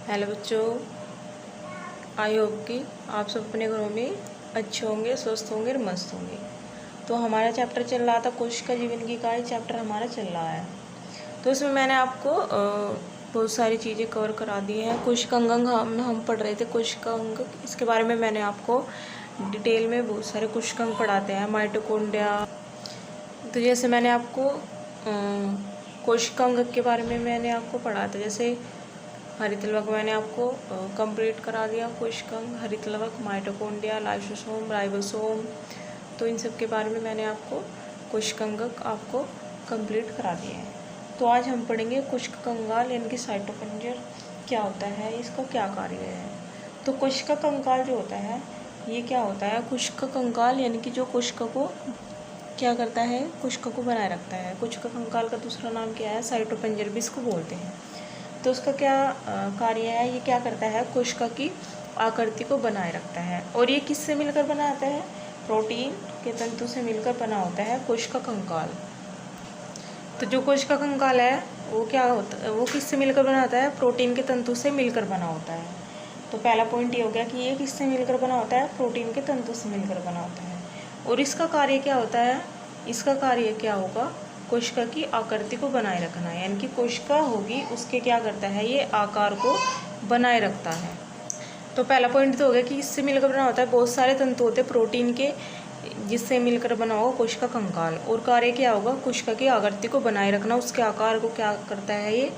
Hello बच्चों, I hope कि आप सब अपने घरों में अच्छे होंगे, स्वस्थ होंगे और मस्त होंगे। तो हमारा चैप्टर चल रहा था कोशिका जीवन की इकाई, चैप्टर हमारा चल रहा है। तो इसमें मैंने आपको बहुत सारी चीज़ें कवर करा दी हैं। कोशिका अंग हम पढ़ रहे थे। कोशिका अंग इसके बारे में मैंने आपको डिटेल में बहुत सारे कोशिका अंग पढ़ाते हैं। माइटोकॉन्ड्रिया, तो जैसे मैंने आपको कोशिका अंग के बारे में मैंने आपको पढ़ा था। जैसे हरितलवक मैंने आपको कंप्लीट करा दिया। कोशिकांग, हरितलवक, माइटोकॉन्ड्रिया, लाइसोसोम, राइबोसोम, तो इन सब के बारे में मैंने आपको कोशिकांग आपको कंप्लीट करा दिया है। तो आज हम पढ़ेंगे कोशिका कंकाल यानी कि साइटोपंजर क्या होता है, इसका क्या कार्य है। तो कोशिका कंकाल जो होता है ये क्या होता है? कोशिका कंकाल यानी कि जो कोशिका को क्या करता है, कोशिका को बनाए रखता है। कोशिका कंकाल का दूसरा नाम क्या है? साइटोपंजर भी इसको बोलते हैं। तो उसका क्या कार्य है? ये क्या करता है? कोशिका की आकृति को बनाए रखता है। और ये किससे मिलकर बना होता है? प्रोटीन के तंतु से मिलकर बना होता है कोशिका कंकाल। तो जो कोशिका कंकाल है वो क्या होता है, वो किससे मिलकर बना होता है? प्रोटीन के तंतु से मिलकर बना होता है। तो पहला पॉइंट ये हो गया कि ये किससे मिलकर बना होता है? प्रोटीन के तंतु से मिलकर बना होता है। और इसका कार्य क्या होता है? इसका कार्य क्या होगा? कोशिका की आकृति को बनाए रखना है। यानी कि कोशिका होगी उसके क्या करता है? ये आकार को बनाए रखता है। तो पहला पॉइंट तो हो गया कि इससे मिलकर बना होता है। बहुत सारे तंतु होते हैं प्रोटीन के जिससे मिलकर बना होगा कोशिका कंकाल। और कार्य क्या होगा? कोशिका की आकृति को बनाए रखना, उसके आकार को क्या करता है? ये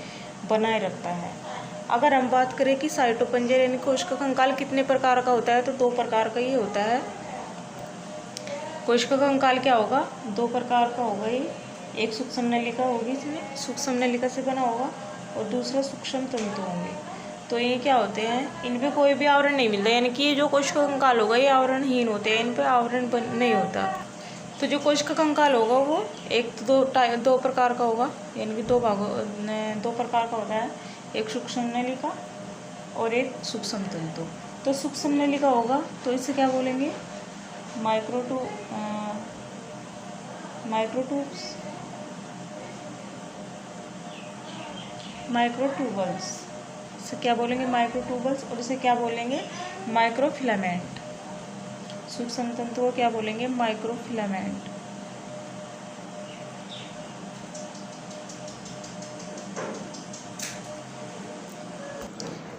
बनाए रखता है। अगर हम बात करें कि साइटोपंजर यानी कोशिका कंकाल कितने प्रकार का होता है, तो 2 प्रकार का ही होता है। कोशिका कंकाल क्या होगा? 2 प्रकार का होगा ये। एक सूक्ष्म नलिका होगी, इसमें सूक्ष्म नलिका से बना होगा, और दूसरा सूक्ष्म तंतु होंगे। तो ये क्या होते हैं? इन पे कोई भी आवरण नहीं मिलता। यानी कि ये जो कोशिका कंकाल होगा ये आवरणहीन होते हैं, इन पे आवरण नहीं होता। तो जो कोशिका कंकाल होगा वो एक तो दो प्रकार का होगा, यानी कि 2 प्रकार का होता है। एक सूक्ष्म नलिका और एक सूक्ष्म तंतु। तो सूक्ष्म नलिका होगा तो इसे क्या बोलेंगे? माइक्रोट्यूबल्स। इसे क्या बोलेंगे? माइक्रोट्यूबल्स। और इसे क्या बोलेंगे? माइक्रोफिलामेंट। सूक्ष्म तंतु को क्या बोलेंगे? माइक्रोफिलामेंट।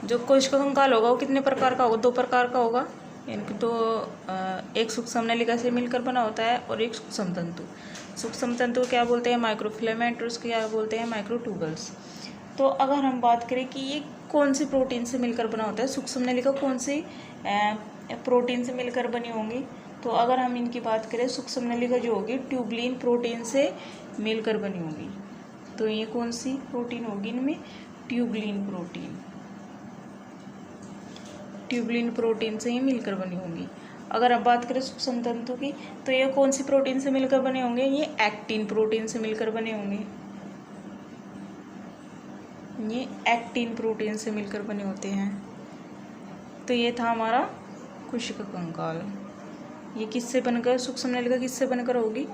जो कोशिका कंकाल होगा वो कितने प्रकार का होगा? 2 प्रकार का होगा। यानी कि एक सूक्ष्म नलिका से मिलकर बना होता है और एक सूक्ष्म तंतु। सूक्ष्म तंतु को क्या बोलते हैं? माइक्रोफिलामेंट। और उसको क्या बोलते हैं? माइक्रोट्यूबल्स। तो अगर हम बात करें कि ये कौन सी प्रोटीन से मिलकर बना होता है, सूक्ष्म नलिका कौन सी प्रोटीन से मिलकर बनी होंगी? तो अगर हम इनकी बात करें, सूक्ष्म नलिका जो होगी ट्यूबलिन प्रोटीन से मिलकर बनी होगी। तो ये कौन सी प्रोटीन होगी इनमें? Tubulin protein. ट्यूबलिन प्रोटीन से ही मिलकर बनी होंगी। अगर अब बात करें सूक्ष्म तंतु की, तो ये कौन सी प्रोटीन से मिलकर बने होंगे? ये एक्टिन प्रोटीन से मिलकर बने होंगे। ये एक्टिन प्रोटीन से मिलकर बने होते हैं। तो ये था हमारा कोशिका कंकाल। ये किससे बनकर, सूक्ष्म नलिका किससे बनकर होगी?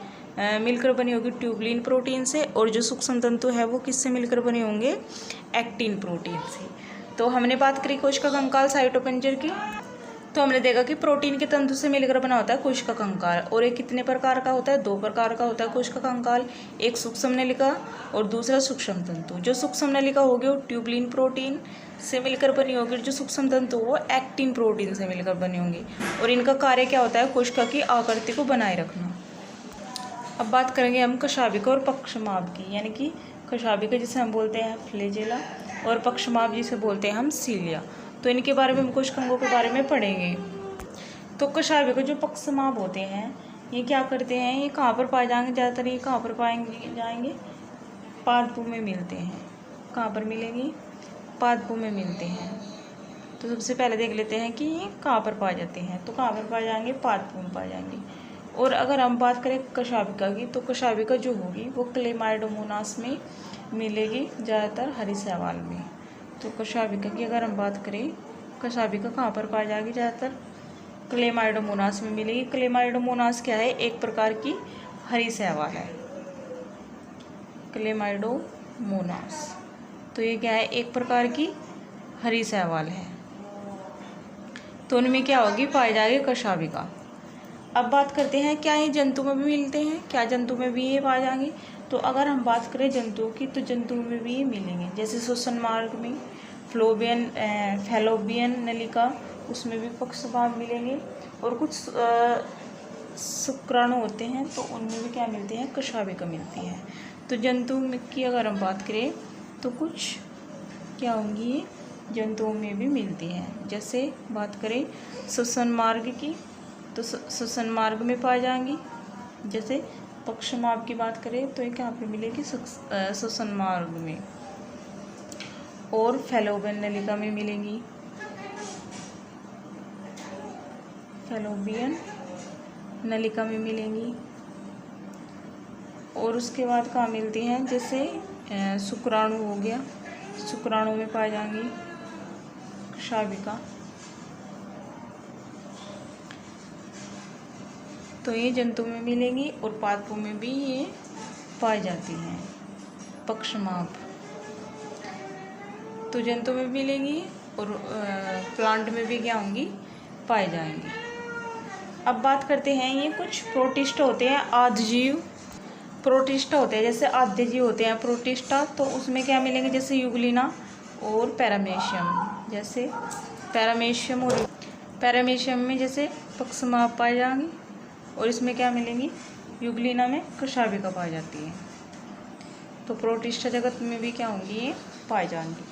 मिलकर बनी होगी ट्यूबलिन प्रोटीन से। और जो सूक्ष्म तंतु है वो किससे मिलकर बने होंगे? एक्टिन प्रोटीन से। तो हमने बात करी कोशिका कंकाल साइटोपंजर की। तो हमने देखा कि प्रोटीन के तंतु से मिलकर बना होता है कोशिका कंकाल। और ये कितने प्रकार का होता है? 2 प्रकार का होता है कोशिका कंकाल। एक सूक्ष्म नलिका और दूसरा सूक्ष्म तंतु। जो सूक्ष्म नलिका होगी वो ट्यूबलिन प्रोटीन से मिलकर बनी होगी, जो सूक्ष्म तंतु वो एक्टिन प्रोटीन से मिलकर बनी होंगी। और इनका कार्य क्या होता है? कोशिका की आकृति को बनाए रखना। अब बात करेंगे हम कशाभिका और पक्षमाभ की। यानी कि कशाभिका जिसे हम बोलते हैं फ्लैजेला, और पक्षमाभ जिसे बोलते हैं हम सीलिया। तो इनके बारे में हम कोशिकांगों के बारे में पढ़ेंगे। तो कशाभिका जो पक्षमाभ होते हैं ये क्या करते हैं? ये कहाँ पर पाए जाएंगे? ज़्यादातर ये कहाँ पर जाएंगे? पादपों में मिलते हैं। कहाँ पर मिलेंगे? पादपों में मिलते हैं। तो सबसे पहले देख लेते हैं कि ये कहाँ पर पाए जाते हैं। तो कहाँ पर पाए जाएंगे? पादपों में पाए जाएंगे। और अगर हम बात करें कशाभिका की, तो कशाभिका जो होगी वो क्लेमाइडोमोनास में मिलेगी, ज़्यादातर हरी शैवाल में। तो कशाभिका की अगर हम बात करें, कशाभिका कहाँ पर पाई जाएगी? ज़्यादातर क्लेमाइडोमोनास में मिलेगी। क्लेमाइडोमोनास क्या है? एक प्रकार की हरी शैवाल है, क्लेमाइडोमोनास। तो ये क्या है? एक प्रकार की हरी शैवाल है, तो उनमें क्या होगी, पाई जाएगी कशाभिका। अब बात करते हैं क्या ये जंतु में भी मिलते हैं, क्या जंतु में भी ये पाए जाएंगे। तो अगर हम बात करें जंतुओं की, तो जंतुओं में भी ये मिलेंगे, जैसे श्वसन मार्ग में फैलोपियन नलिका, उसमें भी पक्षवात मिलेंगे। और कुछ शुक्राणु होते हैं, तो उनमें भी क्या मिलते हैं, कशाभिका मिलती है। तो जंतु की अगर हम बात करें तो कुछ क्या होंगी, जंतुओं में भी मिलती हैं। जैसे बात करें श्वसन मार्ग की, तो श्वसन मार्ग में पाई जाएंगी। जैसे पक्षमाप की बात करें तो ये कहाँ पे मिलेगी, श्वसन मार्ग में। और फैलोपियन नलिका में मिलेंगी, फैलोपियन नलिका में मिलेंगी। और उसके बाद कहाँ मिलती हैं, जैसे शुक्राणु हो गया, शुक्राणु में पाई जाएंगी कशाभिका। तो ये जंतु में मिलेंगी और पादपों में भी ये पाई जाती हैं पक्षमाप। तो जंतु में मिलेंगी और प्लांट में भी क्या होंगी, पाई जाएंगी। अब बात करते हैं, ये कुछ प्रोटिस्ट होते हैं, आधजीव प्रोटिस्ट होते हैं, जैसे आधजीव होते हैं प्रोटिस्टा। तो उसमें क्या मिलेंगे, जैसे यूग्लिना और पैरामेशियम। जैसे पैरामेशियम में जैसे पक्षमाप पाए जाएंगे, और इसमें क्या मिलेंगी, यूग्लिना में कशाभिका पाई जाती है। तो प्रोटिस्टा जगत में भी क्या होंगी, ये पाई जाएंगी।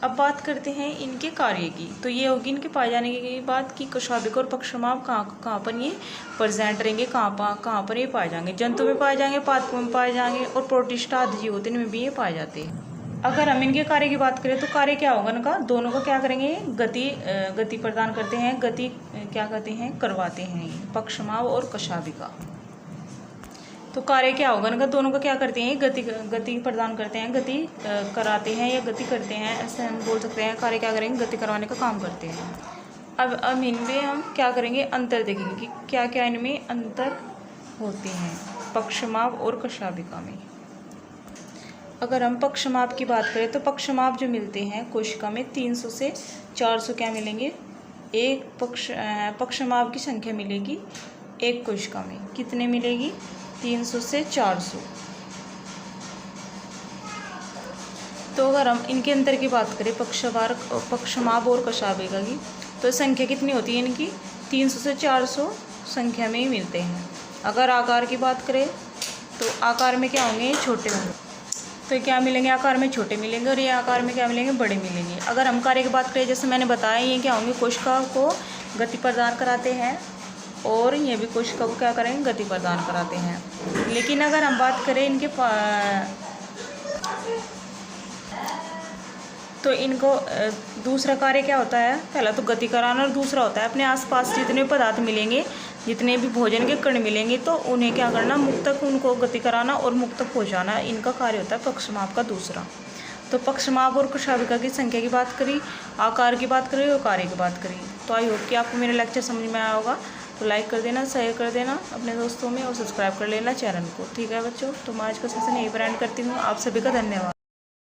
अब बात करते हैं इनके कार्य की। तो ये होगी इनके पाए जाने की बात कि कशाभिका और पक्षमाप कहाँ पर ये प्रेजेंट रहेंगे, कहाँ पर ये पाए जाएंगे। जंतु में पाए जाएंगे, पादपों में पाए जाएंगे, और प्रोटिस्टा आधजीव होते हैं, इनमें भी ये पाए जाते हैं। अगर हम इनके कार्य की बात करें तो कार्य क्या होगा इनका, दोनों का क्या करेंगे, गति प्रदान करते हैं, गति क्या करते हैं, करवाते हैं, पक्षमाप और कशाभिका। तो कार्य क्या होगा इनका, दोनों का क्या करते हैं, गति प्रदान करते हैं, गति कराते हैं या गति करते हैं, ऐसे हम बोल सकते हैं। कार्य क्या करेंगे, गति करवाने का काम करते हैं। अब इनमें हम क्या करेंगे, अंतर देखेंगे कि क्या क्या इनमें अंतर होते हैं पक्षमाप और कशाभिका में। अगर हम पक्षमाप की बात करें तो पक्षमाप जो मिलते हैं कोशिका में 300 से 400 क्या मिलेंगे, एक पक्षमाप की संख्या मिलेगी एक कोशिका में। कितने मिलेगी, 300 से 400। तो अगर हम इनके अंतर की बात करें पक्षमाप और कशाभिका की, तो संख्या कितनी होती है इनकी, 300 से 400 संख्या में ही मिलते हैं। अगर आकार की बात करें तो आकार में क्या होंगे, छोटे होंगे। तो क्या मिलेंगे, आकार में छोटे मिलेंगे, और ये आकार में क्या मिलेंगे, बड़े मिलेंगे। अगर हम कार्य की बात करें, जैसे मैंने बताया, ये क्या होंगे, कोशिका को गति प्रदान कराते हैं, और ये भी कोशिका को क्या करेंगे, गति प्रदान कराते हैं। लेकिन अगर हम बात करें इनके तो इनको दूसरा कार्य क्या होता है, पहला तो गति कराना, और दूसरा होता है अपने आसपास जितने पदार्थ मिलेंगे, जितने भी भोजन के कण मिलेंगे, तो उन्हें क्या करना, मुक्त तक उनको गति कराना और मुक्त तक पहुँचाना। इनका कार्य होता है पक्षमाप का दूसरा। तो पक्षमाप और कशाभिका की संख्या की बात करी, आकार की बात करी और कार्य की बात करी। तो आई होप कि आपको मेरा लेक्चर समझ में आया होगा। तो लाइक कर देना, शेयर कर देना अपने दोस्तों में, और सब्सक्राइब कर लेना चैनल को। ठीक है बच्चों, तो मैं आज का सेशन यहीं पर एंड करती हूँ। आप सभी का धन्यवाद।